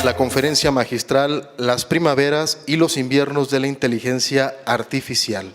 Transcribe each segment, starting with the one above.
la conferencia magistral Las primaveras y los inviernos de la inteligencia artificial.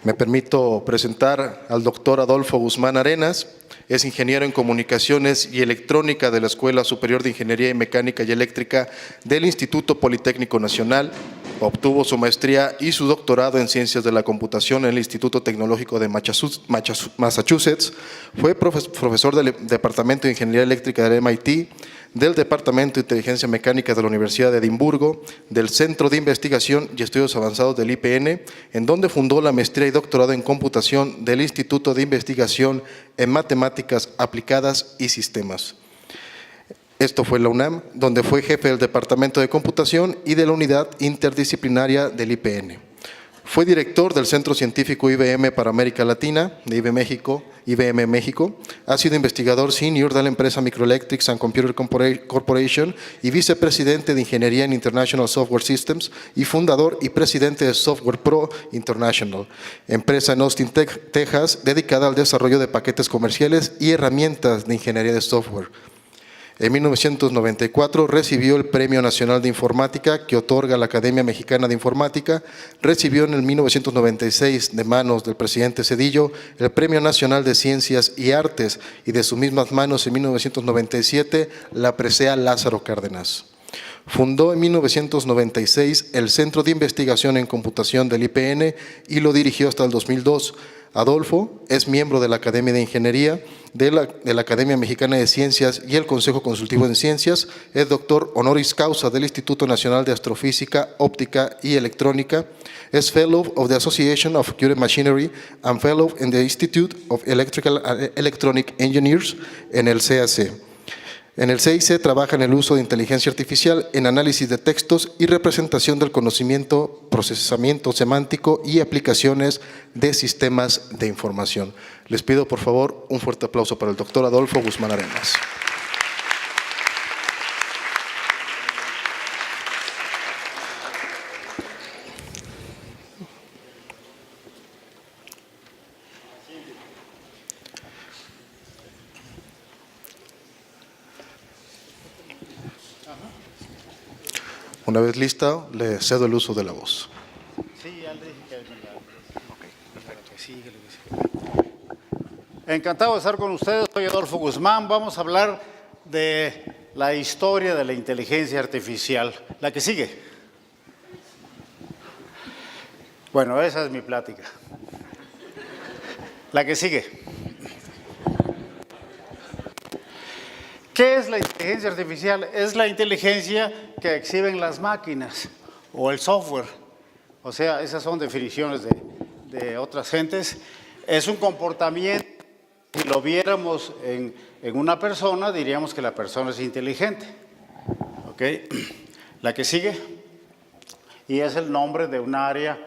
Me permito presentar al doctor Adolfo Guzmán Arenas. Es ingeniero en Comunicaciones y Electrónica de la Escuela Superior de Ingeniería y Mecánica y Eléctrica del Instituto Politécnico Nacional. Obtuvo su maestría y su doctorado en Ciencias de la Computación en el Instituto Tecnológico de Massachusetts. Fue profesor del Departamento de Ingeniería Eléctrica del MIT, del Departamento de Inteligencia Mecánica de la Universidad de Edimburgo, del Centro de Investigación y Estudios Avanzados del IPN, en donde fundó la maestría y doctorado en Computación del Instituto de Investigación en Matemáticas Aplicadas y Sistemas. Esto fue la UNAM, donde fue jefe del Departamento de Computación y de la Unidad Interdisciplinaria del IPN. Fue director del Centro Científico IBM para América Latina, de IBM México. Ha sido investigador senior de la empresa Microelectronics and Computer Corporation y vicepresidente de Ingeniería en International Software Systems y fundador y presidente de Software Pro International, empresa en Austin, Texas, dedicada al desarrollo de paquetes comerciales y herramientas de ingeniería de software. En 1994 recibió el Premio Nacional de Informática que otorga la Academia Mexicana de Informática. Recibió en el 1996, de manos del presidente Zedillo, el Premio Nacional de Ciencias y Artes y de sus mismas manos en 1997 la presea Lázaro Cárdenas. Fundó en 1996 el Centro de Investigación en Computación del IPN y lo dirigió hasta el 2002. Adolfo es miembro de la Academia de Ingeniería, de la Academia Mexicana de Ciencias y el Consejo Consultivo en Ciencias. Es doctor honoris causa del Instituto Nacional de Astrofísica, Óptica y Electrónica. Es Fellow of the Association of Computer Machinery and Fellow in the Institute of Electrical and Electronic Engineers en el CAC. En el CIC trabaja en el uso de inteligencia artificial, en análisis de textos y representación del conocimiento, procesamiento semántico y aplicaciones de sistemas de información. Les pido, por favor, un fuerte aplauso para el doctor Adolfo Guzmán Arenas. Una vez lista, le cedo el uso de la voz. Sí, ya le dije que Encantado de estar con ustedes. Soy Adolfo Guzmán. Vamos a hablar de la historia de la inteligencia artificial. La que sigue. Bueno, esa es mi plática. La que sigue. ¿Qué es la inteligencia artificial? Es la inteligencia que exhiben las máquinas o el software. O sea, esas son definiciones de otras gentes. Es un comportamiento, si lo viéramos en una persona, diríamos que la persona es inteligente. ¿Ok? La que sigue. Y es el nombre de un área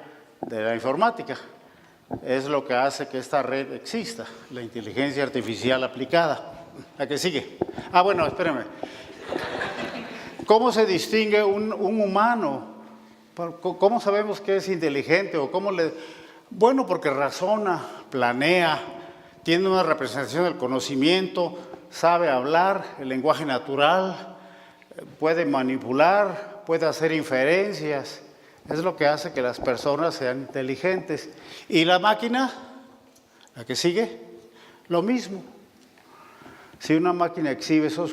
de la informática. Es lo que hace que esta red exista, la inteligencia artificial aplicada. La que sigue. Bueno, espérame. ¿Cómo se distingue un humano? ¿Cómo sabemos que es inteligente? ¿O cómo le...? Bueno, porque razona, planea, tiene una representación del conocimiento, sabe hablar, el lenguaje natural, puede manipular, puede hacer inferencias. Es lo que hace que las personas sean inteligentes. ¿Y la máquina? ¿La que sigue? Lo mismo. Si una máquina exhibe esos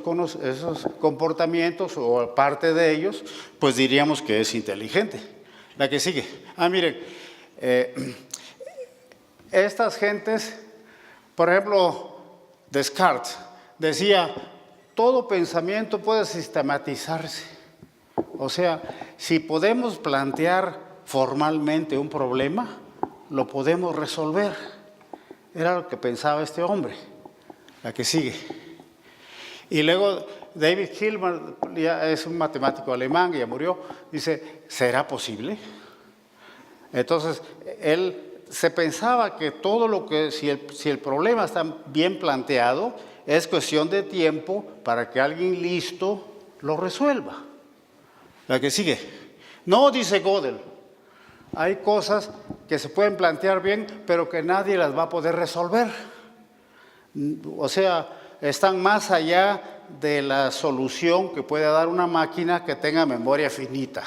comportamientos o parte de ellos, pues diríamos que es inteligente. La que sigue. Miren, estas gentes, por ejemplo, Descartes decía, todo pensamiento puede sistematizarse. O sea, si podemos plantear formalmente un problema, lo podemos resolver. Era lo que pensaba este hombre. La que sigue. Y luego David Hilbert, ya es un matemático alemán, ya murió, dice, ¿será posible? Entonces, él se pensaba que todo lo que, si el problema está bien planteado, es cuestión de tiempo para que alguien listo lo resuelva. La que sigue. No, dice Gödel, hay cosas que se pueden plantear bien, pero que nadie las va a poder resolver. O sea, están más allá de la solución que puede dar una máquina que tenga memoria finita.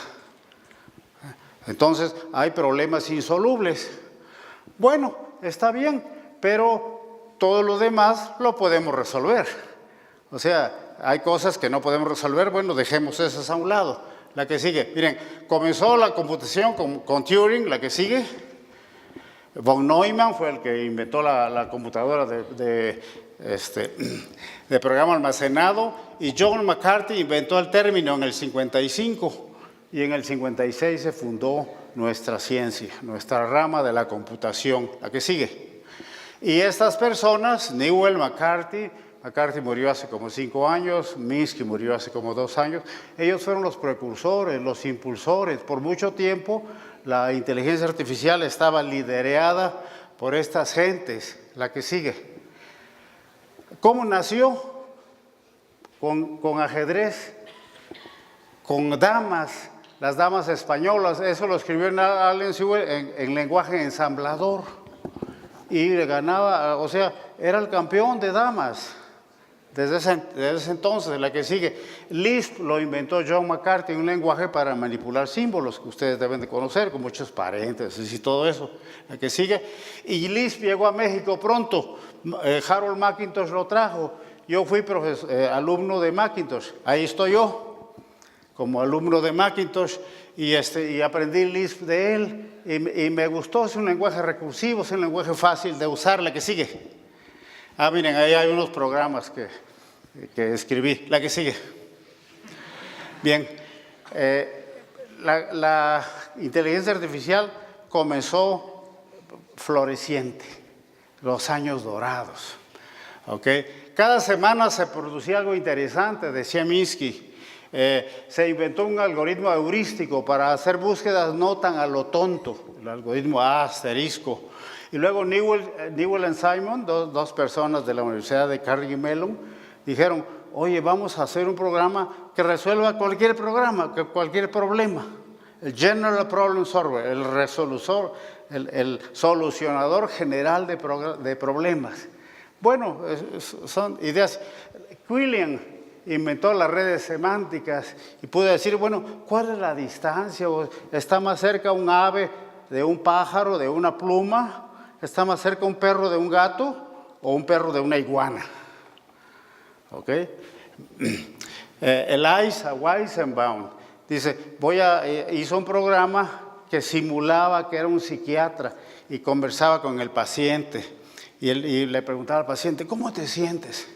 Entonces, hay problemas insolubles. Bueno, está bien, pero todo lo demás lo podemos resolver. O sea, hay cosas que no podemos resolver, bueno, dejemos esas a un lado. La que sigue, miren, comenzó la computación con Turing, la que sigue. Von Neumann fue el que inventó la computadora de programa almacenado, y John McCarthy inventó el término en el 55, y en el 56 se fundó nuestra ciencia, nuestra rama de la computación, la que sigue. Y estas personas, Newell, McCarthy murió hace como 5 años, Minsky murió hace como 2 años, ellos fueron los precursores, los impulsores. Por mucho tiempo la inteligencia artificial estaba liderada por estas gentes, la que sigue. ¿Cómo nació? Con ajedrez, con damas, las damas españolas. Eso lo escribió Allen Sewell en lenguaje ensamblador. Y le ganaba, o sea, era el campeón de damas. Desde ese entonces, la que sigue. Lisp lo inventó John McCarthy, un lenguaje para manipular símbolos que ustedes deben de conocer, con muchos paréntesis y todo eso. La que sigue. Y Lisp llegó a México pronto. Harold McIntosh lo trajo. Yo fui alumno de McIntosh. Ahí estoy yo, como alumno de McIntosh, y aprendí Lisp de él. Y me gustó, es un lenguaje recursivo, es un lenguaje fácil de usar. La que sigue. Miren, ahí hay unos programas que escribí. La que sigue. Bien, la inteligencia artificial comenzó floreciente, los años dorados. ¿Okay? Cada semana se producía algo interesante, decía Minsky. Se inventó un algoritmo heurístico para hacer búsquedas no tan a lo tonto, el algoritmo asterisco. Y luego Newell y Simon, dos personas de la Universidad de Carnegie Mellon, dijeron, oye, vamos a hacer un programa que resuelva cualquier problema. El General Problem Solver, el solucionador general de problemas. Bueno, son ideas. Quillian inventó las redes semánticas y pudo decir, bueno, ¿cuál es la distancia? ¿Está más cerca un ave de un pájaro, de una pluma? ¿Está más cerca un perro de un gato o un perro de una iguana? ¿Ok? Eliza Weizenbaum dice, hizo un programa que simulaba que era un psiquiatra y conversaba con el paciente. Y le preguntaba al paciente, ¿cómo te sientes?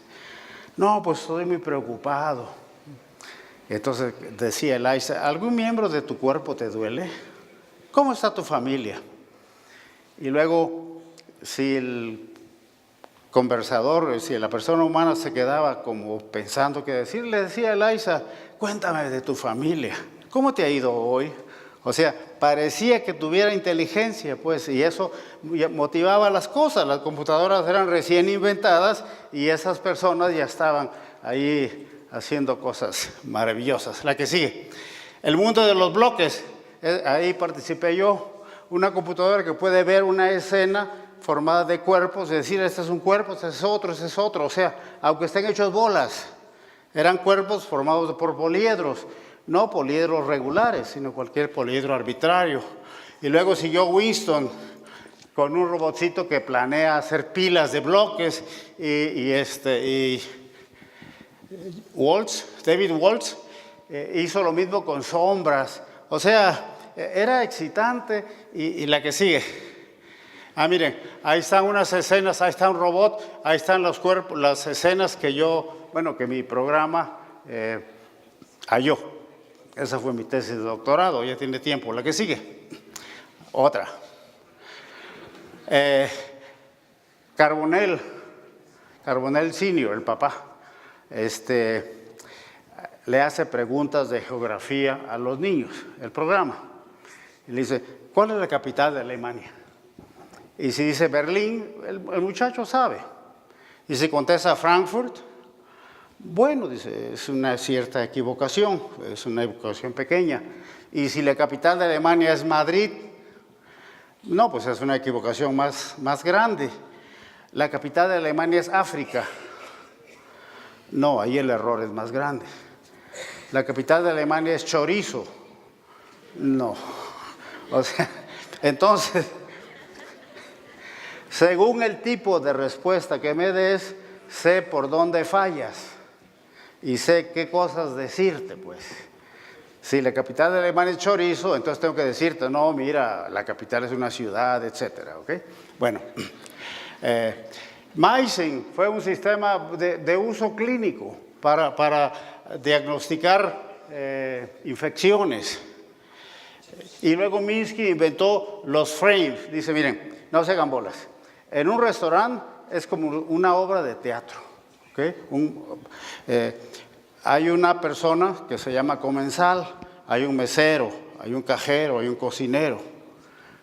No, pues estoy muy preocupado. Entonces decía Eliza, ¿algún miembro de tu cuerpo te duele? ¿Cómo está tu familia? Y luego, si el conversador, si la persona humana se quedaba como pensando qué decir, le decía a Eliza, cuéntame de tu familia, ¿cómo te ha ido hoy? O sea, parecía que tuviera inteligencia, pues, y eso motivaba las cosas. Las computadoras eran recién inventadas y esas personas ya estaban ahí haciendo cosas maravillosas. La que sigue. El mundo de los bloques, ahí participé yo. Una computadora que puede ver una escena formada de cuerpos, es decir, este es un cuerpo, este es otro, este es otro. O sea, aunque estén hechos bolas, eran cuerpos formados por poliedros. No poliedros regulares, sino cualquier poliedro arbitrario. Y luego siguió Winston con un robotcito que planea hacer pilas de bloques y David Waltz hizo lo mismo con sombras. O sea, era excitante. Y la que sigue. Miren, ahí están unas escenas, ahí está un robot, ahí están los cuerpos, las escenas que mi programa halló. Esa fue mi tesis de doctorado, ya tiene tiempo. La que sigue. Otra. Carbonell Senior, el papá, le hace preguntas de geografía a los niños, el programa. Y le dice, ¿cuál es la capital de Alemania? Y si dice Berlín, el muchacho sabe. Y si contesta Frankfurt, bueno, dice, es una cierta equivocación, es una equivocación pequeña. Y si la capital de Alemania es Madrid, no, pues es una equivocación más grande. La capital de Alemania es África. No, ahí el error es más grande. La capital de Alemania es chorizo. No. O sea, entonces, según el tipo de respuesta que me des, sé por dónde fallas y sé qué cosas decirte, pues. Si la capital de Alemania es chorizo, entonces tengo que decirte, no, mira, la capital es una ciudad, etcétera, ¿ok? Bueno, Meissen fue un sistema de uso clínico para diagnosticar infecciones. Y luego Minsky inventó los frames. Dice, miren, no se hagan bolas. En un restaurante es como una obra de teatro, ¿ok? Hay una persona que se llama comensal, hay un mesero, hay un cajero, hay un cocinero.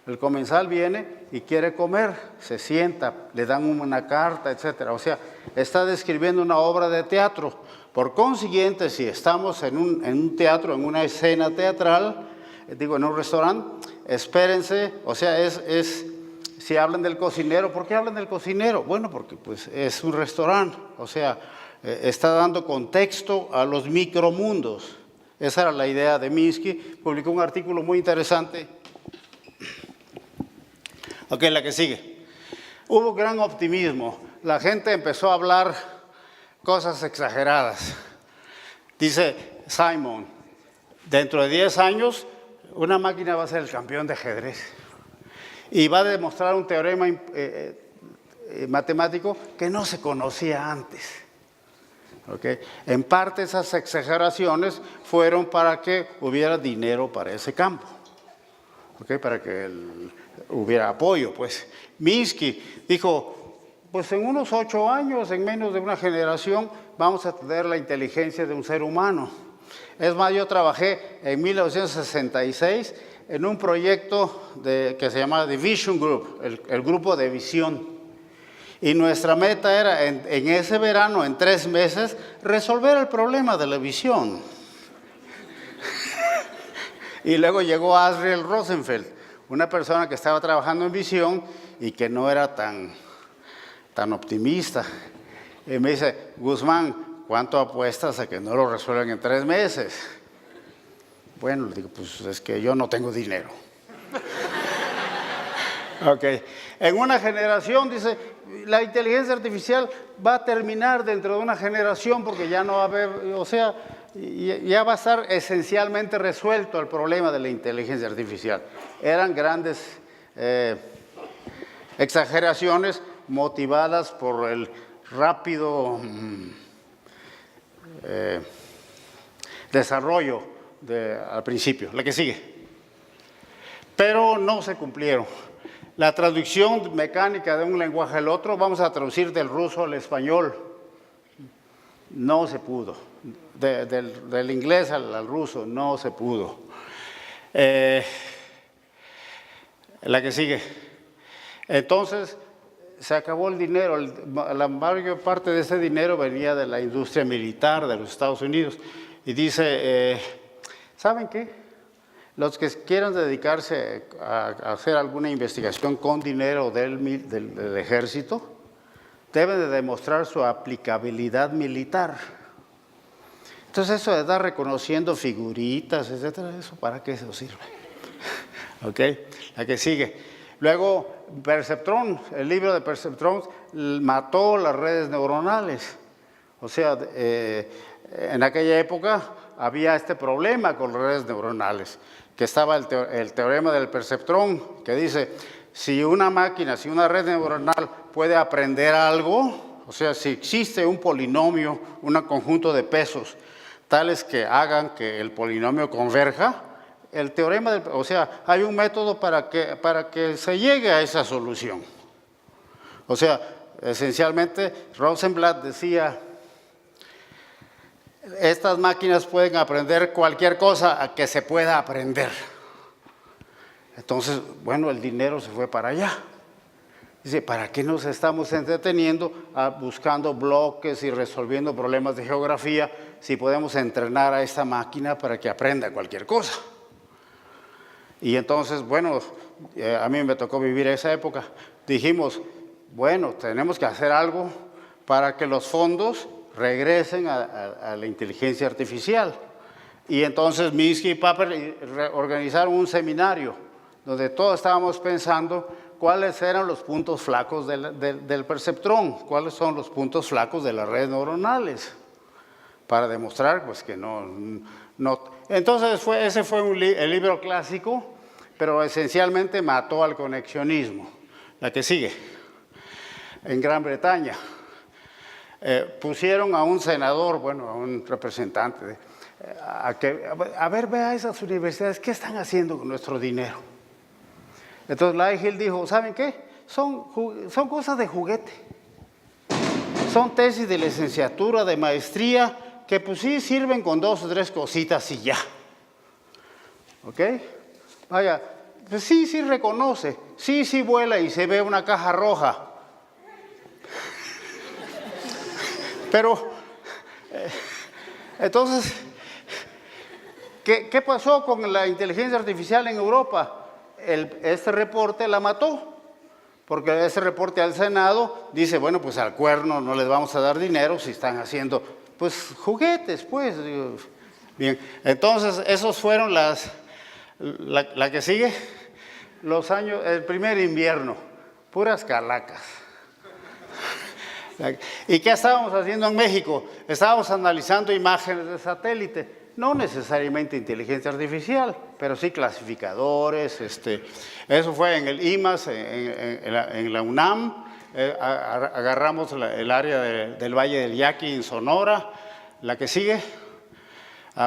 El comensal viene y quiere comer, se sienta, le dan una carta, etcétera. O sea, está describiendo una obra de teatro. Por consiguiente, si estamos en un teatro, en una escena teatral, digo, en un restaurante, espérense, o sea, si hablan del cocinero, ¿por qué hablan del cocinero? Bueno, porque pues es un restaurante, o sea, está dando contexto a los micromundos. Esa era la idea de Minsky. Publicó un artículo muy interesante. Ok, la que sigue. Hubo gran optimismo. La gente empezó a hablar cosas exageradas. Dice Simon, dentro de 10 años, una máquina va a ser el campeón de ajedrez. Y va a demostrar un teorema matemático que no se conocía antes. ¿Okay? En parte esas exageraciones fueron para que hubiera dinero para ese campo, ¿okay? Para que hubiera apoyo. Pues Minsky dijo, pues en unos 8 años, en menos de una generación, vamos a tener la inteligencia de un ser humano. Es más, yo trabajé en 1966 en un proyecto que se llamaba The Vision Group, el grupo de visión. Y nuestra meta era, en ese verano, en 3 meses, resolver el problema de la visión. Y luego llegó Asriel Rosenfeld, una persona que estaba trabajando en visión y que no era tan optimista. Y me dice, Guzmán, ¿cuánto apuestas a que no lo resuelvan en 3 meses? Bueno, le digo, pues es que yo no tengo dinero. Ok. En una generación, dice, la inteligencia artificial va a terminar dentro de una generación porque ya no va a haber, o sea, ya va a estar esencialmente resuelto el problema de la inteligencia artificial. Eran grandes exageraciones motivadas por el rápido desarrollo al principio. La que sigue. Pero no se cumplieron. La traducción mecánica de un lenguaje al otro, vamos a traducir del ruso al español. No se pudo. Del inglés al ruso, no se pudo. La que sigue. Entonces, se acabó el dinero. La mayor parte de ese dinero venía de la industria militar de los Estados Unidos. Y dice, ¿saben qué? Los que quieran dedicarse a hacer alguna investigación con dinero del ejército, deben de demostrar su aplicabilidad militar. Entonces eso de estar reconociendo figuritas, etcétera, ¿eso para qué se sirve? ¿Ok? La que sigue. Luego, Perceptron, el libro de Perceptron mató las redes neuronales. O sea, en aquella época había este problema con las redes neuronales, que estaba el teorema del perceptrón, que dice, si una red neuronal puede aprender algo, o sea, si existe un polinomio, un conjunto de pesos, tales que hagan que el polinomio converja, el teorema o sea, hay un método para que se llegue a esa solución. O sea, esencialmente, Rosenblatt decía, estas máquinas pueden aprender cualquier cosa a que se pueda aprender. Entonces, bueno, el dinero se fue para allá. Dice, ¿para qué nos estamos entreteniendo buscando bloques y resolviendo problemas de geografía si podemos entrenar a esta máquina para que aprenda cualquier cosa? Y entonces, bueno, a mí me tocó vivir esa época. Dijimos, bueno, tenemos que hacer algo para que los fondos regresen a la inteligencia artificial. Y entonces Minsky y Papert organizaron un seminario donde todos estábamos pensando cuáles eran los puntos flacos del perceptrón, cuáles son los puntos flacos de las redes neuronales, para demostrar pues, que no. Entonces ese fue el libro clásico, pero esencialmente mató al conexionismo. La que sigue. En Gran Bretaña pusieron a un senador, bueno, a un representante, a ver, vea esas universidades, ¿qué están haciendo con nuestro dinero? Entonces Lighthill dijo, ¿saben qué? Son cosas de juguete. Son tesis de licenciatura, de maestría, que pues sí sirven con 2 o 3 cositas y ya. ¿Ok? Vaya, pues sí reconoce, sí vuela y se ve una caja roja. Pero, entonces, ¿qué pasó con la inteligencia artificial en Europa? Este reporte la mató, porque ese reporte al Senado dice, bueno, pues al cuerno no les vamos a dar dinero si están haciendo, pues, juguetes, pues. Bien, entonces, esos fueron la que sigue, los años, el primer invierno, puras calacas. ¿Y qué estábamos haciendo en México? Estábamos analizando imágenes de satélite. No necesariamente inteligencia artificial, pero sí clasificadores. Eso fue en el IMAS, en la UNAM. Agarramos el área del Valle del Yaqui en Sonora. La que sigue.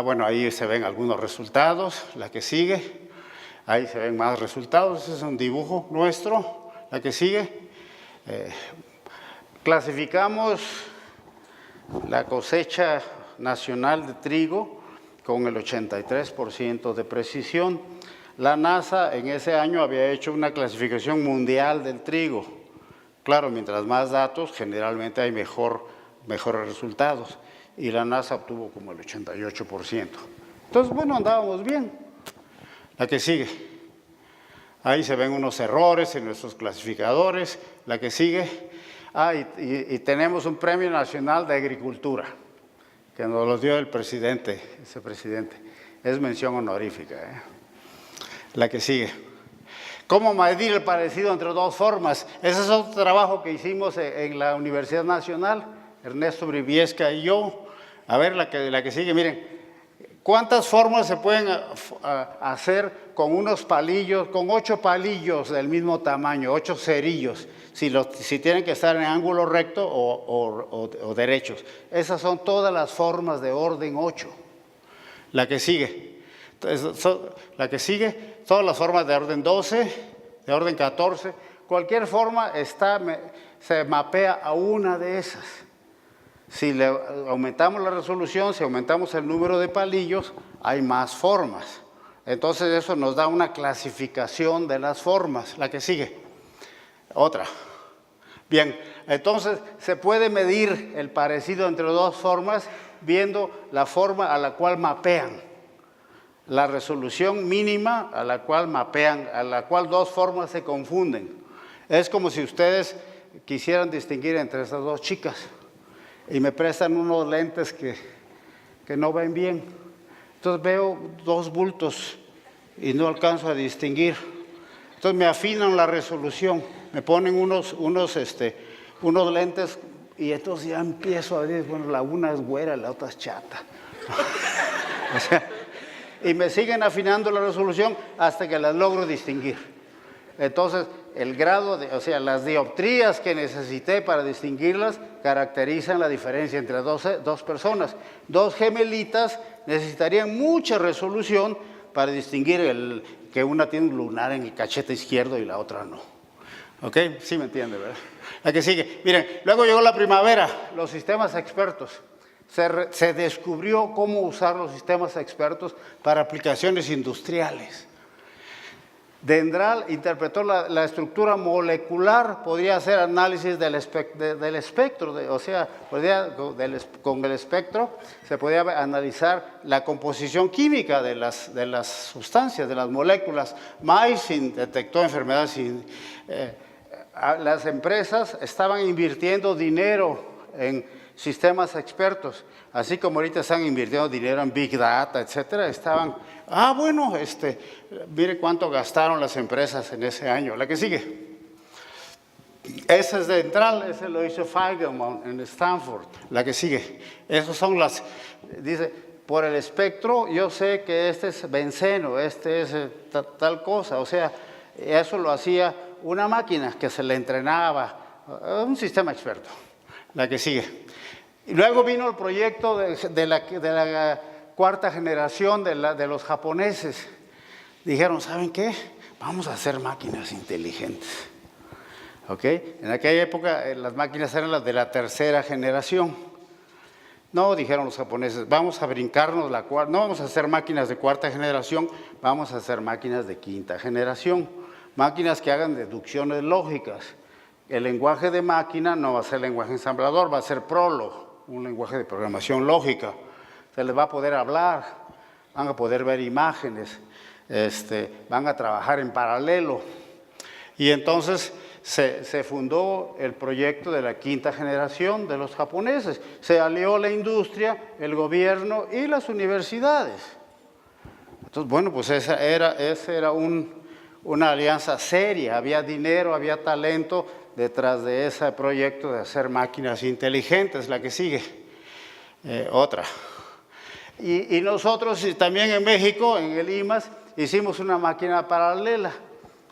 Bueno, ahí se ven algunos resultados. La que sigue. Ahí se ven más resultados. Ese es un dibujo nuestro. La que sigue. Clasificamos la cosecha nacional de trigo con el 83% de precisión. La NASA en ese año había hecho una clasificación mundial del trigo. Claro, mientras más datos, generalmente hay mejores resultados. Y la NASA obtuvo como el 88%. Entonces, bueno, andábamos bien. La que sigue. Ahí se ven unos errores en nuestros clasificadores. La que sigue. Y tenemos un Premio Nacional de Agricultura, que nos lo dio el presidente, ese presidente. Es mención honorífica. La que sigue. ¿Cómo medir el parecido entre 2 formas? Ese es otro trabajo que hicimos en la Universidad Nacional, Ernesto Briviesca y yo. A ver, la que sigue, miren. ¿Cuántas formas se pueden hacer con unos palillos, con 8 palillos del mismo tamaño, 8 cerillos, si tienen que estar en ángulo recto o derechos? Esas son todas las formas de orden 8. La que sigue. La que sigue, todas las formas de orden 12, de orden 14. Cualquier forma se mapea a una de esas. Si le aumentamos la resolución, si aumentamos el número de palillos, hay más formas. Entonces eso nos da una clasificación de las formas. La que sigue. Otra. Bien, entonces se puede medir el parecido entre 2 formas viendo la forma a la cual mapean. La resolución mínima a la cual mapean, a la cual 2 formas se confunden. Es como si ustedes quisieran distinguir entre estas 2 chicas. Y me prestan unos lentes que no ven bien. Entonces veo 2 bultos y no alcanzo a distinguir. Entonces me afinan la resolución, me ponen unos lentes y entonces ya empiezo a decir, bueno, la una es güera, la otra es chata. O sea, y me siguen afinando la resolución hasta que las logro distinguir. Entonces, el grado, las dioptrías que necesité para distinguirlas caracterizan la diferencia entre dos personas. 2 gemelitas necesitarían mucha resolución para distinguir que una tiene un lunar en el cachete izquierdo y la otra no. ¿Ok? Sí me entiende, ¿verdad? La que sigue. Miren, luego llegó la primavera, los sistemas expertos. Se descubrió cómo usar los sistemas expertos para aplicaciones industriales. Dendral interpretó la estructura molecular, podría hacer análisis del espectro, con el espectro se podía analizar la composición química de las sustancias, de las moléculas. Meissen detectó enfermedades. Las empresas estaban invirtiendo dinero en sistemas expertos, así como ahorita están invirtiendo dinero en Big Data, etcétera, estaban, bueno, mire cuánto gastaron las empresas en ese año. La que sigue. Ese es central, ese lo hizo Feigelman en Stanford. La que sigue. Esas son las, dice, por el espectro yo sé que este es benceno, este es tal cosa. O sea, eso lo hacía una máquina que se le entrenaba, un sistema experto. La que sigue. Y luego vino el proyecto de la cuarta generación de los japoneses. Dijeron, ¿saben qué? Vamos a hacer máquinas inteligentes. ¿Ok? En aquella época las máquinas eran las de la tercera generación. No, dijeron los japoneses, vamos a brincarnos la cuarta, no vamos a hacer máquinas de cuarta generación, vamos a hacer máquinas de quinta generación. Máquinas que hagan deducciones lógicas. El lenguaje de máquina no va a ser lenguaje ensamblador, va a ser Prolog, un lenguaje de programación lógica. Se les va a poder hablar, van a poder ver imágenes, van a trabajar en paralelo. Y entonces se fundó el proyecto de la quinta generación de los japoneses. Se alió la industria, el gobierno y las universidades. Entonces, bueno, pues esa era una alianza seria. Había dinero, había talento detrás de ese proyecto de hacer máquinas inteligentes. La que sigue. Otra. Y nosotros también en México, en el IMAS, hicimos una máquina paralela.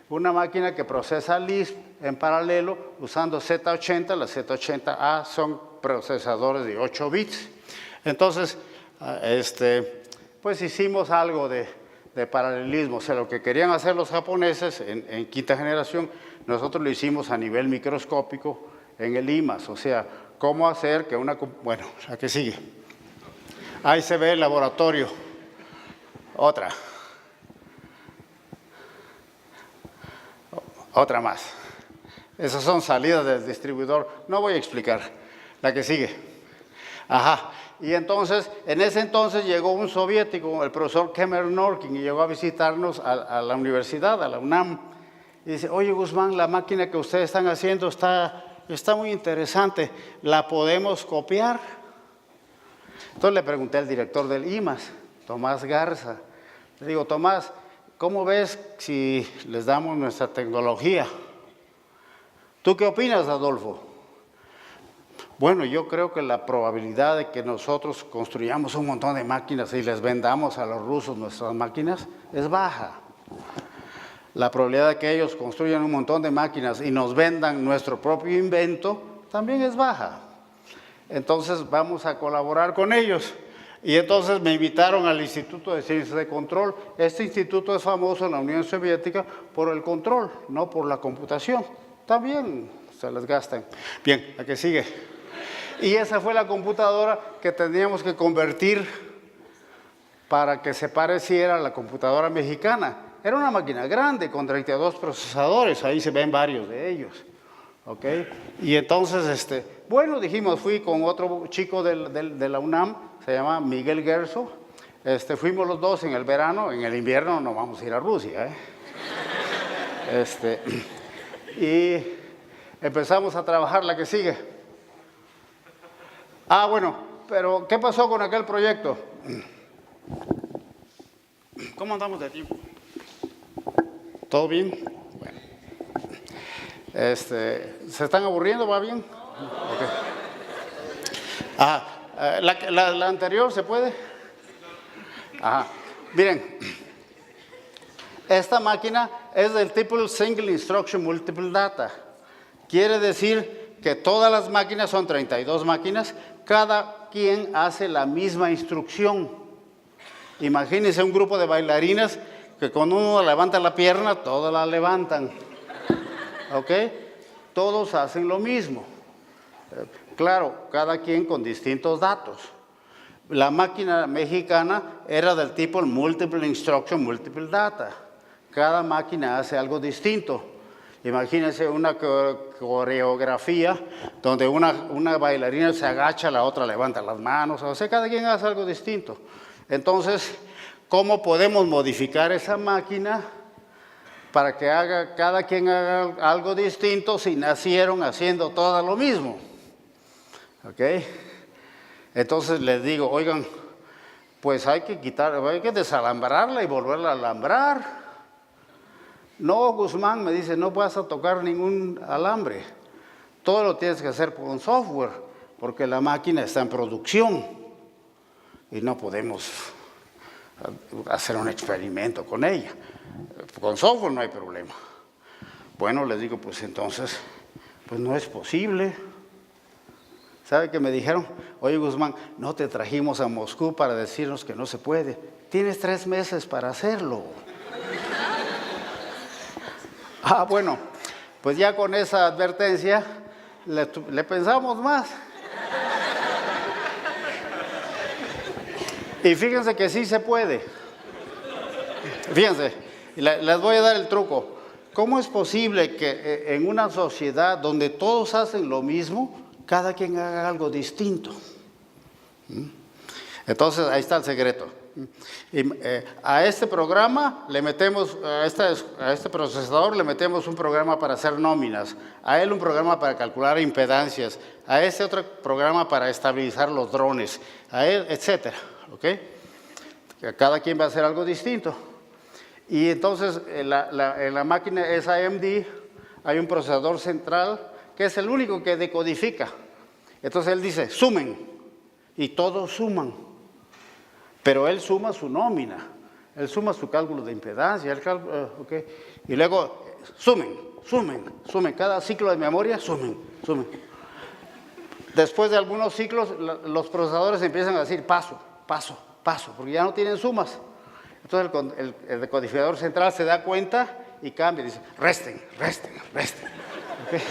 Una máquina que procesa Lisp en paralelo usando Z80. Las Z80A son procesadores de 8 bits. Entonces, pues hicimos algo de paralelismo. O sea, lo que querían hacer los japoneses en quinta generación, nosotros lo hicimos a nivel microscópico en el IMAS. O sea, cómo hacer que una... Bueno, la que sigue. Ahí se ve el laboratorio. Otra. Otra más. Esas son salidas del distribuidor. No voy a explicar. La que sigue. Ajá. Y entonces, en ese entonces llegó un soviético, el profesor Kemer Norkin, y llegó a visitarnos a la universidad, a la UNAM. Y dice, oye Guzmán, la máquina que ustedes están haciendo está muy interesante. ¿La podemos copiar? Entonces le pregunté al director del IMAS, Tomás Garza. Le digo, Tomás, ¿cómo ves si les damos nuestra tecnología? ¿Tú qué opinas, Adolfo? Bueno, yo creo que la probabilidad de que nosotros construyamos un montón de máquinas y les vendamos a los rusos nuestras máquinas es baja. La probabilidad de que ellos construyan un montón de máquinas y nos vendan nuestro propio invento también es baja. Entonces vamos a colaborar con ellos. Y entonces me invitaron al Instituto de Ciencias de Control. Este instituto es famoso en la Unión Soviética por el control, no por la computación. También se les gastan. Bien, la que sigue. Y esa fue la computadora que teníamos que convertir para que se pareciera a la computadora mexicana. Era una máquina grande con 32 procesadores, ahí se ven varios de ellos. ¿Ok? Y entonces, bueno, dijimos, fui con otro chico de la UNAM, se llama Miguel Gerso. Fuimos los dos en el verano, en el invierno no vamos a ir a Rusia. Y empezamos a trabajar. La que sigue. Bueno, pero ¿qué pasó con aquel proyecto? ¿Cómo andamos de tiempo? ¿Todo bien? Bueno. ¿Se están aburriendo? ¿Va bien? Okay. La anterior, ¿se puede? Ajá. Miren, esta máquina es del tipo Single Instruction Multiple Data. Quiere decir que todas las máquinas, son 32 máquinas, cada quien hace la misma instrucción. Imagínense un grupo de bailarinas que cuando uno levanta la pierna, todas la levantan. ¿Ok? Todos hacen lo mismo. Claro, cada quien con distintos datos. La máquina mexicana era del tipo Multiple Instruction, Multiple Data. Cada máquina hace algo distinto. Imagínense una coreografía donde una bailarina se agacha, la otra levanta las manos. O sea, cada quien hace algo distinto. Entonces, ¿cómo podemos modificar esa máquina para que cada quien haga algo distinto si nacieron haciendo todo lo mismo? ¿Ok? Entonces les digo, oigan, pues hay que desalambrarla y volverla a alambrar. No, Guzmán, me dice, no vas a tocar ningún alambre. Todo lo tienes que hacer con software, porque la máquina está en producción y no podemos hacer un experimento con ella. Con software no hay problema. Bueno, les digo, pues entonces, pues no es posible. ¿Sabe qué me dijeron? Oye, Guzmán, no te trajimos a Moscú para decirnos que no se puede. Tienes 3 meses para hacerlo. Bueno, pues ya con esa advertencia le pensamos más. Y fíjense que sí se puede. Fíjense, les voy a dar el truco. ¿Cómo es posible que en una sociedad donde todos hacen lo mismo, cada quien haga algo distinto? Entonces, ahí está el secreto. Y, a este programa le metemos, a este procesador le metemos un programa para hacer nóminas, a él un programa para calcular impedancias, a este otro programa para estabilizar los drones, a él, etcétera, ¿ok? Cada quien va a hacer algo distinto. Y entonces en la máquina SIMD hay un procesador central que es el único que decodifica. Entonces él dice, sumen, y todos suman. Pero él suma su nómina, él suma su cálculo de impedancia, okay. Y luego sumen, cada ciclo de memoria, sumen. Después de algunos ciclos, los procesadores empiezan a decir paso, porque ya no tienen sumas. Entonces el decodificador central se da cuenta y cambia, dice, resten. Okay.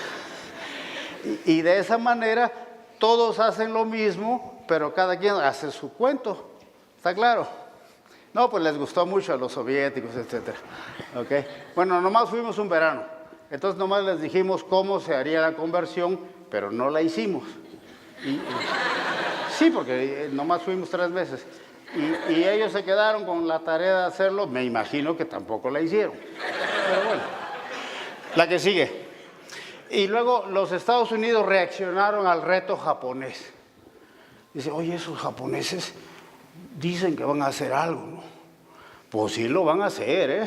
Y de esa manera todos hacen lo mismo, pero cada quien hace su cuento. ¿Está claro? No, pues les gustó mucho a los soviéticos, etcétera. ¿Okay? Bueno, nomás fuimos un verano. Entonces nomás les dijimos cómo se haría la conversión, pero no la hicimos. Sí, porque nomás fuimos 3 veces. Y ellos se quedaron con la tarea de hacerlo, me imagino que tampoco la hicieron. Pero bueno, la que sigue. Y luego los Estados Unidos reaccionaron al reto japonés. Dice, oye, esos japoneses dicen que van a hacer algo, ¿no? Pues sí lo van a hacer, ¿eh?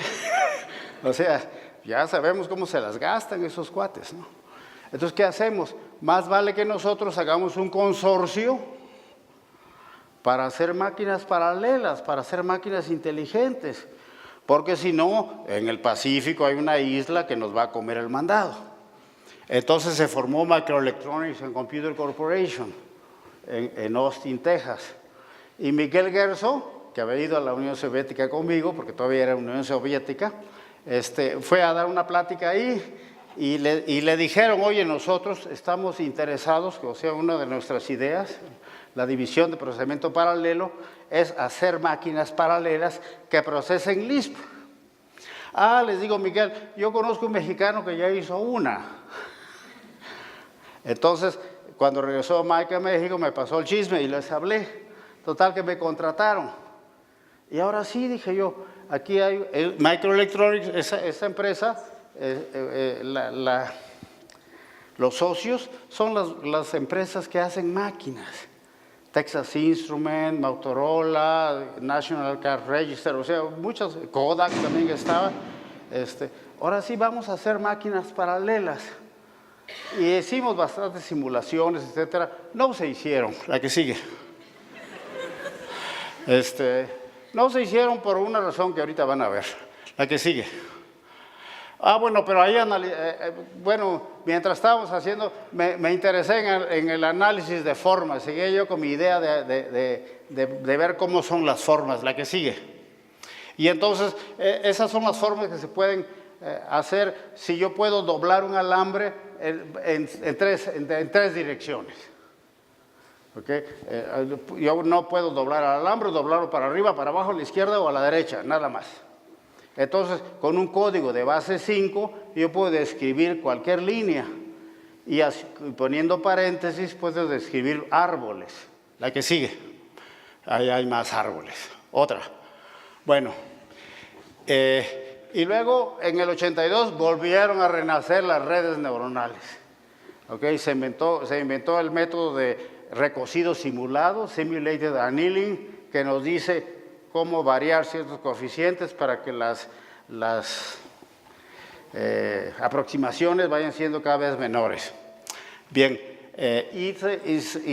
O sea, ya sabemos cómo se las gastan esos cuates, ¿no? Entonces, ¿qué hacemos? Más vale que nosotros hagamos un consorcio para hacer máquinas paralelas, para hacer máquinas inteligentes, porque si no, en el Pacífico hay una isla que nos va a comer el mandado. Entonces se formó Microelectronics and Computer Corporation en Austin, Texas. Y Miguel Gerso, que había ido a la Unión Soviética conmigo, porque todavía era Unión Soviética, fue a dar una plática ahí y le dijeron, oye, nosotros estamos interesados, o sea, una de nuestras ideas, la división de procesamiento paralelo, es hacer máquinas paralelas que procesen Lisp. Les digo, Miguel, yo conozco un mexicano que ya hizo una. Entonces, cuando regresó Mike a México, me pasó el chisme y les hablé. Total que me contrataron. Y ahora sí, dije yo, aquí hay Microelectronics, esa empresa, los socios son las empresas que hacen máquinas. Texas Instruments, Motorola, National Car Register, o sea, muchas, Kodak también estaba. Ahora sí vamos a hacer máquinas paralelas. Y hicimos bastantes simulaciones, etcétera. No se hicieron, la que sigue. No se hicieron por una razón que ahorita van a ver. La que sigue. Bueno, pero ahí, mientras estábamos haciendo, me interesé en el análisis de formas. Seguía yo con mi idea de ver cómo son las formas. La que sigue. Y entonces, esas son las formas que se pueden hacer si yo puedo doblar un alambre en tres direcciones. ¿Okay? Yo no puedo doblar el alambre, doblarlo para arriba, para abajo, a la izquierda o a la derecha, nada más. Entonces, con un código de base 5, yo puedo describir cualquier línea y poniendo paréntesis puedo describir árboles. La que sigue. Ahí hay más árboles. Otra. Bueno, y luego en el 82 volvieron a renacer las redes neuronales. ¿Okay? Se inventó el método de recocido simulado, simulated annealing, que nos dice cómo variar ciertos coeficientes para que las aproximaciones vayan siendo cada vez menores. Bien, y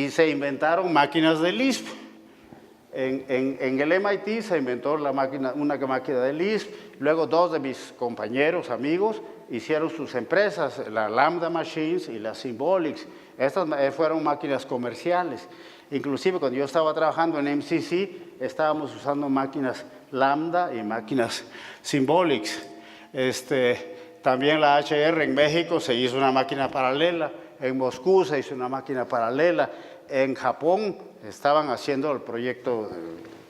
se inventaron máquinas de Lisp. En el MIT se inventó una máquina de Lisp, luego dos de mis compañeros, amigos, hicieron sus empresas, la Lambda Machines y la Symbolics. Estas fueron máquinas comerciales. Inclusive cuando yo estaba trabajando en MCC, estábamos usando máquinas Lambda y máquinas Symbolics. También la HR en México se hizo una máquina paralela, en Moscú se hizo una máquina paralela, en Japón estaban haciendo el proyecto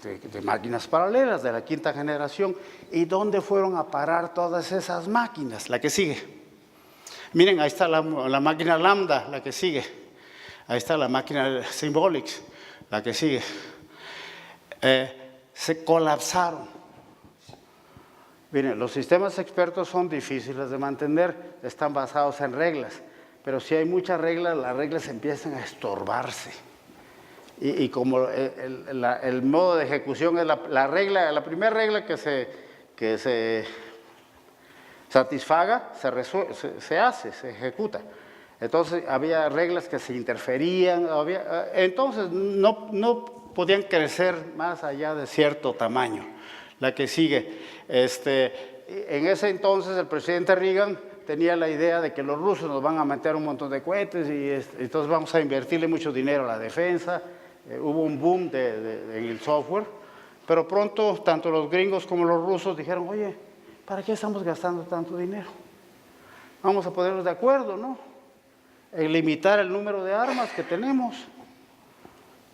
de máquinas paralelas de la quinta generación. ¿Y dónde fueron a parar todas esas máquinas? La que sigue. Miren, ahí está la máquina Lambda, la que sigue. Ahí está la máquina Symbolics, la que sigue. Se colapsaron. Miren, los sistemas expertos son difíciles de mantener, están basados en reglas, pero si hay muchas reglas, las reglas empiezan a estorbarse. Y como el modo de ejecución es la primera regla que se satisfaga, se hace, se ejecuta. Entonces había reglas que se interferían, entonces no podían crecer más allá de cierto tamaño. La que sigue, en ese entonces el presidente Reagan tenía la idea de que los rusos nos van a meter un montón de cohetes y entonces vamos a invertirle mucho dinero a la defensa. Hubo un boom en el software, pero pronto tanto los gringos como los rusos dijeron, oye, ¿para qué estamos gastando tanto dinero? Vamos a ponernos de acuerdo, ¿no? En limitar el número de armas que tenemos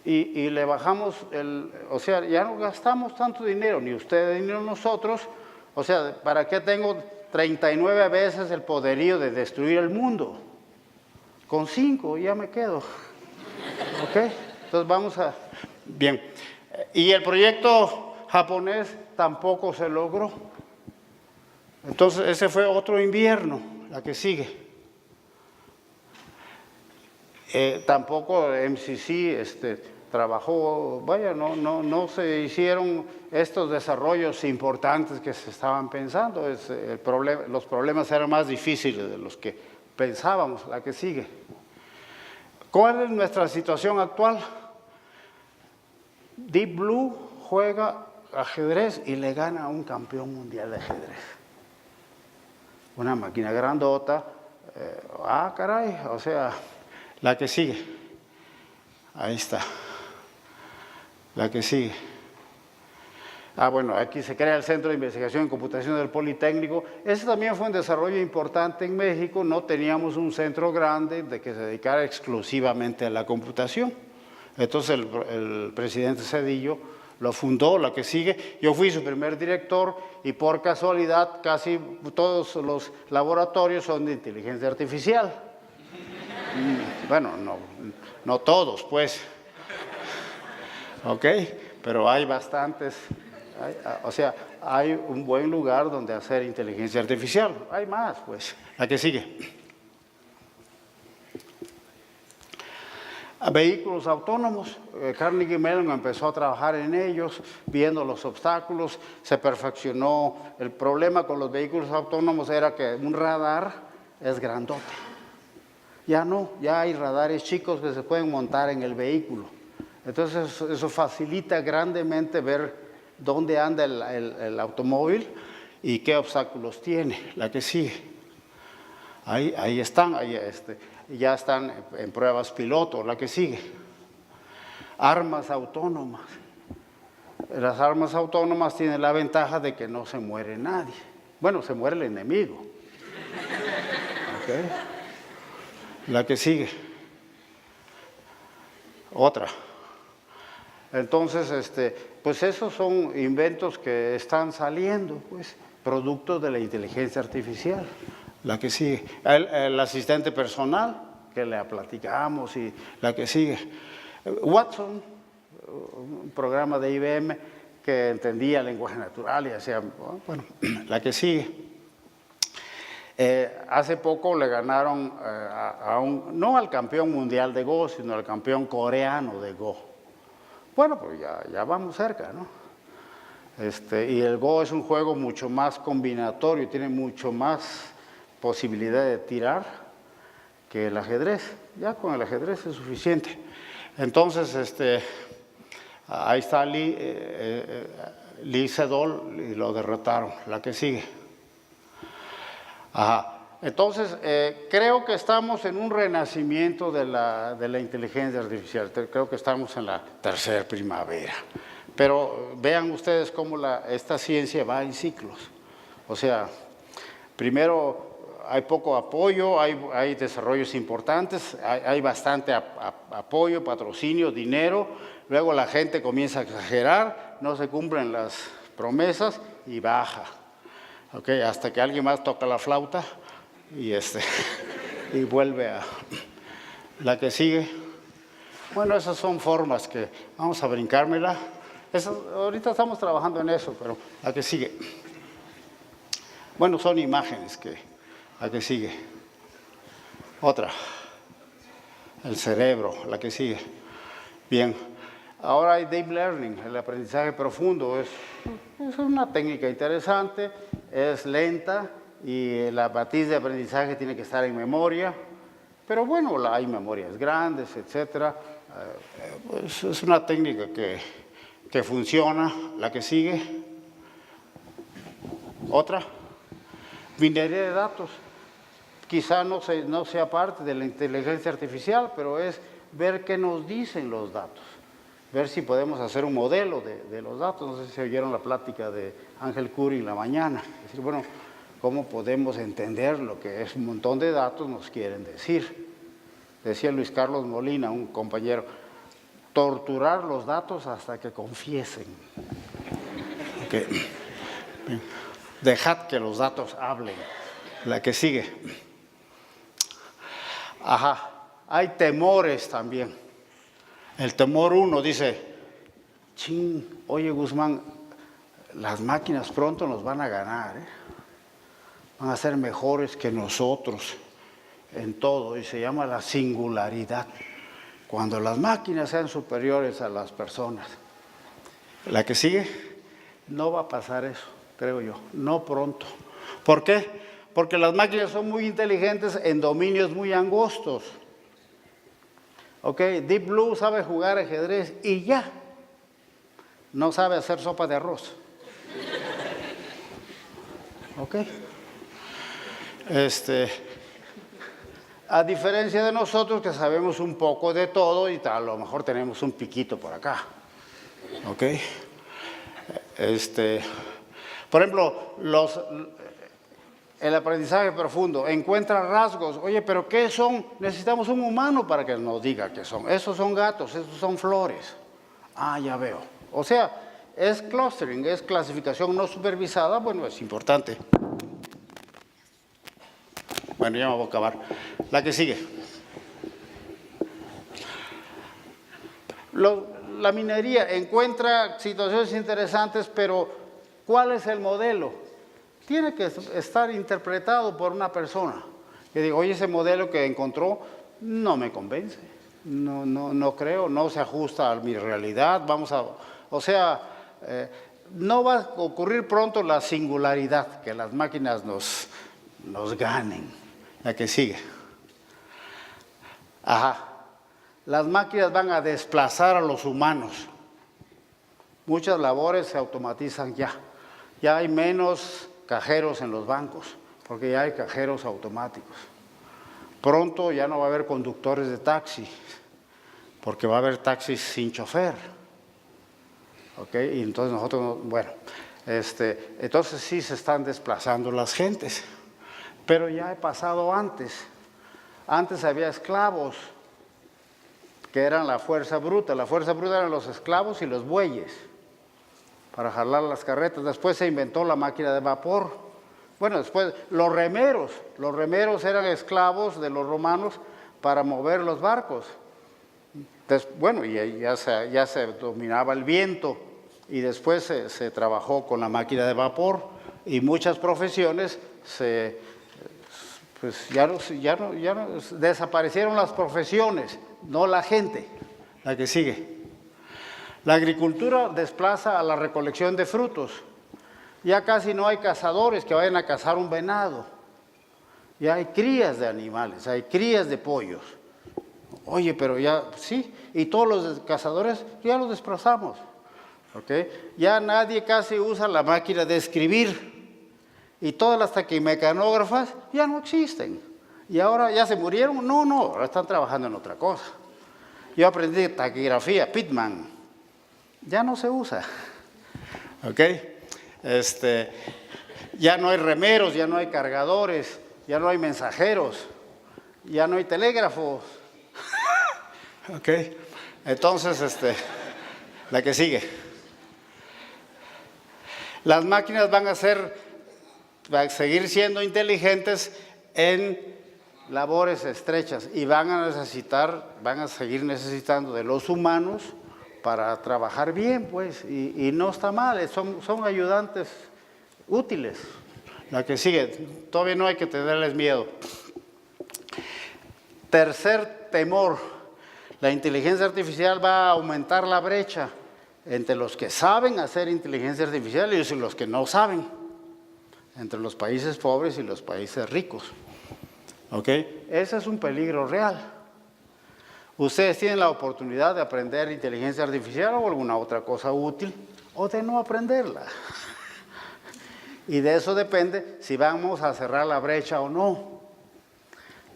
y le bajamos o sea, ya no gastamos tanto dinero, ni ustedes ni nosotros, o sea, ¿para qué tengo 39 veces el poderío de destruir el mundo? Con 5 ya me quedo, ¿ok? Entonces vamos a... Bien, y el proyecto japonés tampoco se logró. Entonces ese fue otro invierno, la que sigue. Tampoco MCC trabajó, vaya, no se hicieron estos desarrollos importantes que se estaban pensando. Los problemas eran más difíciles de los que pensábamos, la que sigue. ¿Cuál es nuestra situación actual? Deep Blue juega ajedrez y le gana a un campeón mundial de ajedrez. Una máquina grandota. Caray, o sea, la que sigue. Ahí está. La que sigue. Bueno, aquí se crea el Centro de Investigación en Computación del Politécnico. Ese también fue un desarrollo importante en México. No teníamos un centro grande de que se dedicara exclusivamente a la computación. Entonces el presidente Zedillo lo fundó, la que sigue. Yo fui su primer director y por casualidad casi todos los laboratorios son de inteligencia artificial. Bueno, no todos, pues. ¿Ok? Pero hay bastantes. O sea, hay un buen lugar donde hacer inteligencia artificial. Hay más, pues. La que sigue. Vehículos autónomos. Carnegie Mellon empezó a trabajar en ellos, viendo los obstáculos, se perfeccionó. El problema con los vehículos autónomos era que un radar es grandote. Ya no, ya hay radares chicos que se pueden montar en el vehículo. Entonces eso facilita grandemente ver dónde anda el automóvil y qué obstáculos tiene. La que sigue. Ahí están, ya están en pruebas piloto. La que sigue. Armas autónomas. Las armas autónomas tienen la ventaja de que no se muere nadie. Bueno, se muere el enemigo. ¿Okay? La que sigue. Otra. Entonces, pues esos son inventos que están saliendo, pues, producto de la inteligencia artificial. La que sigue. El asistente personal, que le platicamos, y la que sigue. Watson, un programa de IBM que entendía lenguaje natural y hacía, bueno, la que sigue. Hace poco le ganaron no al campeón mundial de Go, sino al campeón coreano de Go. Bueno, pues ya vamos cerca, ¿no? Y el Go es un juego mucho más combinatorio, tiene mucho más posibilidad de tirar que el ajedrez. Ya con el ajedrez es suficiente. Entonces, ahí está Lee Sedol y lo derrotaron. La que sigue. Ajá. Entonces, creo que estamos en un renacimiento de la inteligencia artificial. Creo que estamos en la tercera primavera. Pero vean ustedes cómo esta ciencia va en ciclos. O sea, primero hay poco apoyo, hay desarrollos importantes, hay bastante apoyo, patrocinio, dinero. Luego la gente comienza a exagerar, no se cumplen las promesas y baja. Okay, hasta que alguien más toca la flauta y vuelve a la que sigue. Bueno, esas son formas que vamos a brincármela. Ahorita estamos trabajando en eso, pero la que sigue. Bueno, son imágenes la que sigue. Otra. El cerebro, la que sigue. Bien. Ahora hay deep learning, el aprendizaje profundo. Es una técnica interesante, es lenta y la matriz de aprendizaje tiene que estar en memoria. Pero bueno, hay memorias grandes, etcétera. Pues es una técnica que funciona. La que sigue. Otra. Minería de datos. Quizá no sea parte de la inteligencia artificial, pero es ver qué nos dicen los datos. Ver si podemos hacer un modelo de los datos. No sé si oyeron la plática de Ángel Curi en la mañana. Es decir, bueno, ¿cómo podemos entender lo que es un montón de datos nos quieren decir? Decía Luis Carlos Molina, un compañero, torturar los datos hasta que confiesen. Okay. Dejad que los datos hablen. La que sigue. Ajá, hay temores también. El temor 1 dice, oye Guzmán, las máquinas pronto nos van a ganar, van a ser mejores que nosotros en todo, y se llama la singularidad, cuando las máquinas sean superiores a las personas. La que sigue, no va a pasar eso, creo yo, no pronto. ¿Por qué? Porque las máquinas son muy inteligentes en dominios muy angostos. Ok, Deep Blue sabe jugar ajedrez y ya. No sabe hacer sopa de arroz. Ok. A diferencia de nosotros que sabemos un poco de todo y a lo mejor tenemos un piquito por acá. Ok. Por ejemplo, el aprendizaje profundo encuentra rasgos. Oye, ¿pero qué son? Necesitamos un humano para que nos diga qué son. Esos son gatos, esos son flores. Ah, ya veo. O sea, es clustering, es clasificación no supervisada. Bueno, es importante. Bueno, ya me voy a acabar. La que sigue. La minería encuentra situaciones interesantes, pero ¿cuál es el modelo? Tiene que estar interpretado por una persona. Que diga, oye, ese modelo que encontró no me convence. No creo, no se ajusta a mi realidad. No va a ocurrir pronto la singularidad, que las máquinas nos ganen. La que sigue. Ajá. Las máquinas van a desplazar a los humanos. Muchas labores se automatizan ya. Ya hay menos cajeros en los bancos, porque ya hay cajeros automáticos. Pronto ya no va a haber conductores de taxi, porque va a haber taxis sin chofer. ¿Ok? Y entonces nosotros, entonces sí se están desplazando las gentes. Pero ya he pasado antes. Antes había esclavos, que eran la fuerza bruta. La fuerza bruta eran los esclavos y los bueyes, para jalar las carretas. Después se inventó la máquina de vapor. Bueno, después los remeros eran esclavos de los romanos para mover los barcos. Bueno, y ya se dominaba el viento y después se trabajó con la máquina de vapor y muchas profesiones se pues ya desaparecieron las profesiones, no la gente. La que sigue. La agricultura desplaza a la recolección de frutos. Ya casi no hay cazadores que vayan a cazar un venado. Ya hay crías de animales, hay crías de pollos. Oye, pero ya, sí, y todos los cazadores ya los desplazamos. ¿Okay? Ya nadie casi usa la máquina de escribir. Y todas las taquimecanógrafas ya no existen. ¿Y ahora ya se murieron? No, ahora están trabajando en otra cosa. Yo aprendí taquigrafía, Pitman. Ya no se usa. ¿Ok? Ya no hay remeros, ya no hay cargadores, ya no hay mensajeros, ya no hay telégrafos. ¿Ok? Entonces, la que sigue. Las máquinas van a seguir siendo inteligentes en labores estrechas y van a seguir necesitando de los humanos para trabajar bien, pues, y no está mal, son ayudantes útiles. La que sigue, todavía no hay que tenerles miedo. Tercer temor, la inteligencia artificial va a aumentar la brecha entre los que saben hacer inteligencia artificial y los que no saben, entre los países pobres y los países ricos. ¿Ok? Ese es un peligro real. Ustedes tienen la oportunidad de aprender inteligencia artificial o alguna otra cosa útil, o de no aprenderla. Y de eso depende si vamos a cerrar la brecha o no.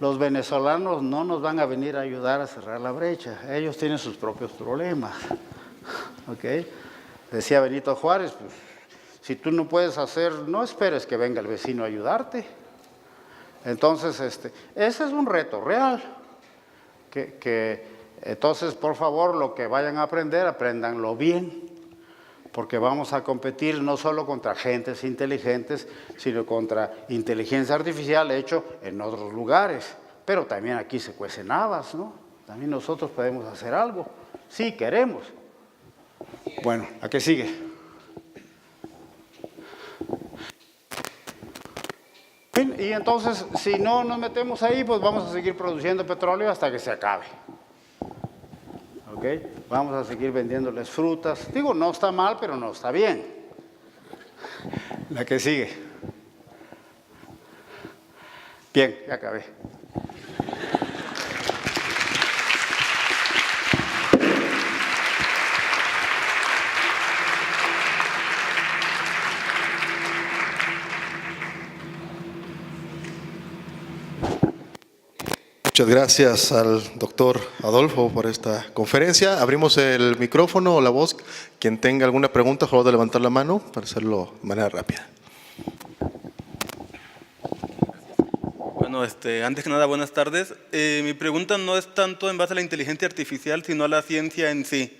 Los venezolanos no nos van a venir a ayudar a cerrar la brecha. Ellos tienen sus propios problemas. ¿Ok? Decía Benito Juárez, pues, si tú no puedes hacer, no esperes que venga el vecino a ayudarte. Entonces, ese es un reto real. Entonces, por favor, lo que vayan a aprender, apréndanlo bien, porque vamos a competir no solo contra gentes inteligentes, sino contra inteligencia artificial hecho en otros lugares. Pero también aquí se cuecen habas, ¿no? También nosotros podemos hacer algo, si queremos. Bueno, ¿a qué sigue? Y entonces, si no nos metemos ahí, pues vamos a seguir produciendo petróleo hasta que se acabe. ¿Ok? Vamos a seguir vendiéndoles frutas. Digo, no está mal, pero no está bien. La que sigue. Bien, ya acabé. Muchas gracias al doctor Adolfo por esta conferencia. Abrimos el micrófono o la voz. Quien tenga alguna pregunta, por favor de levantar la mano para hacerlo de manera rápida. Bueno, antes que nada, buenas tardes. Mi pregunta no es tanto en base a la inteligencia artificial, sino a la ciencia en sí.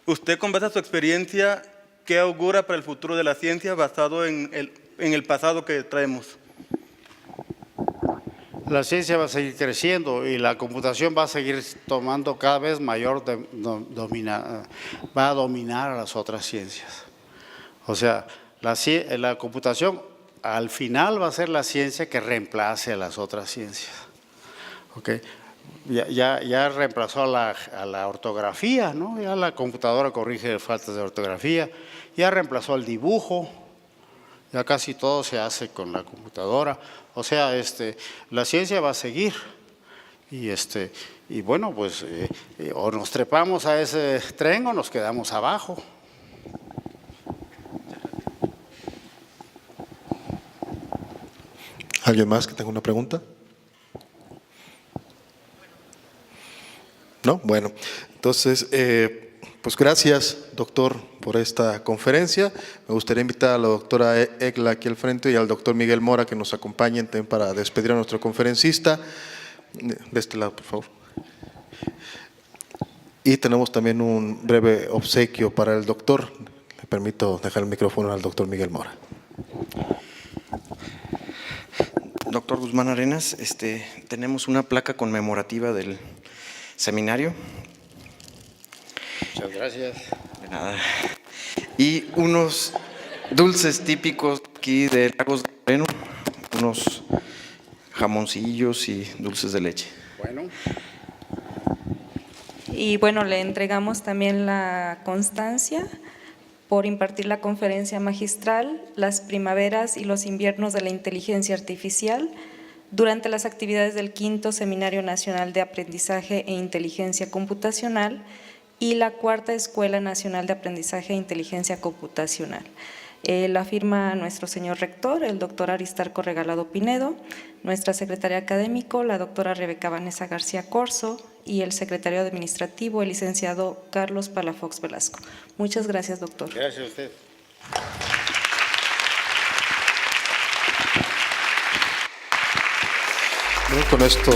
Usted, con base a su experiencia, ¿qué augura para el futuro de la ciencia basado en el pasado que traemos? La ciencia va a seguir creciendo y la computación va a seguir tomando cada vez mayor va a dominar a las otras ciencias. O sea, la computación al final va a ser la ciencia que reemplace a las otras ciencias. ¿Okay? Ya reemplazó a la ortografía, ¿no? Ya la computadora corrige faltas de ortografía, ya reemplazó el dibujo. Ya casi todo se hace con la computadora. O sea, la ciencia va a seguir. Y bueno, pues o nos trepamos a ese tren o nos quedamos abajo. ¿Alguien más que tenga una pregunta? ¿No? Bueno, entonces, pues gracias, doctor, por esta conferencia. Me gustaría invitar a la doctora Egla aquí al frente y al doctor Miguel Mora que nos acompañen también para despedir a nuestro conferencista. De este lado, por favor. Y tenemos también un breve obsequio para el doctor. Me permito dejar el micrófono al doctor Miguel Mora. Doctor Guzmán Arenas, tenemos una placa conmemorativa del seminario. Muchas gracias. De nada. Y unos dulces típicos aquí de Lagos de Moreno, unos jamoncillos y dulces de leche. Bueno, Y bueno, le entregamos también la constancia por impartir la conferencia magistral Las primaveras y los inviernos de la inteligencia artificial durante las actividades del 5º Seminario Nacional de Aprendizaje e Inteligencia Computacional y la 4ª Escuela Nacional de Aprendizaje e Inteligencia Computacional. La firma nuestro señor rector, el doctor Aristarco Regalado Pinedo, nuestra secretaria académico, la doctora Rebeca Vanessa García Corzo, y el secretario administrativo, el licenciado Carlos Palafox Velasco. Muchas gracias, doctor. gracias a usted. Bueno, con esto